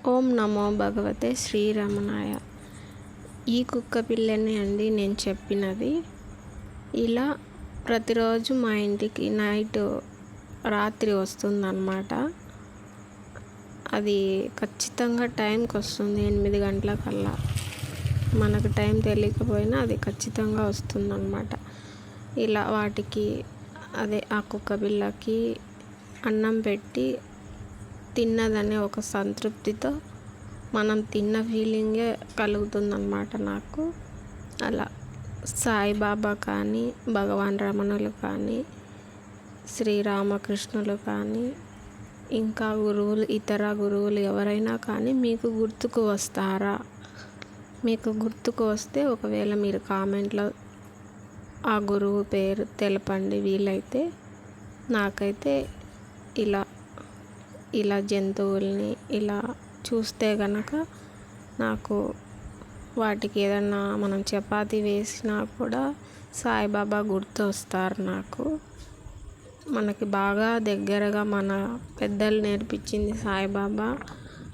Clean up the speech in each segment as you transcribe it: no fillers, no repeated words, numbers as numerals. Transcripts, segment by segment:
ఓం నమో భగవతే శ్రీరమణాయ. ఈ కుక్క పిల్లని అండి నేను చెప్పినది. ఇలా ప్రతిరోజు మా ఇంటికి రాత్రి వస్తుందన్నమాట. అది ఖచ్చితంగా టైంకి వస్తుంది, 8 గంటలకల్లా. మనకు టైం తెలియకపోయినా అది ఖచ్చితంగా వస్తుందన్నమాట. ఇలా వాటికి ఆ కుక్క పిల్లకి అన్నం పెట్టి తిన్నదనే ఒక సంతృప్తితో మనం తిన్న ఫీలింగే కలుగుతుందన్నమాట నాకు. అలా సాయిబాబా కానీ, భగవాన్ రమణులు కానీ, శ్రీరామకృష్ణులు కానీ, ఇంకా ఇతర గురువులు ఎవరైనా కానీ మీకు గుర్తుకు వస్తారా? మీకు గుర్తుకు వస్తే ఒకవేళ మీరు కామెంట్లో ఆ గురువు పేరు తెలపండి వీలైతే. నాకైతే ఇలా జంతువుల్ని ఇలా చూస్తే కనుక నాకు వాటికి ఏదన్నా మనం చపాతీ వేసినా కూడా సాయిబాబా గుర్తు వస్తారు నాకు. మనకి బాగా దగ్గరగా మన పెద్దలు నేర్పించింది సాయిబాబా.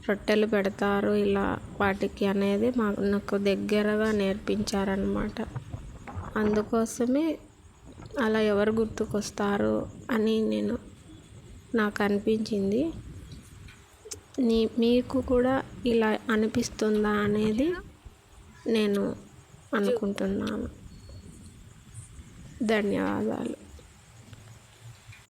రొట్టెలు పెడతారు ఇలా వాటికి అనేది నాకు దగ్గరగా నేర్పించారనమాట. అందుకోసమే అలా ఎవరు గుర్తుకొస్తారు అని నాకు అనిపించింది. మీకు కూడా ఇలా అనిపిస్తుందా అనేది నేను అనుకుంటున్నాను. ధన్యవాదాలు.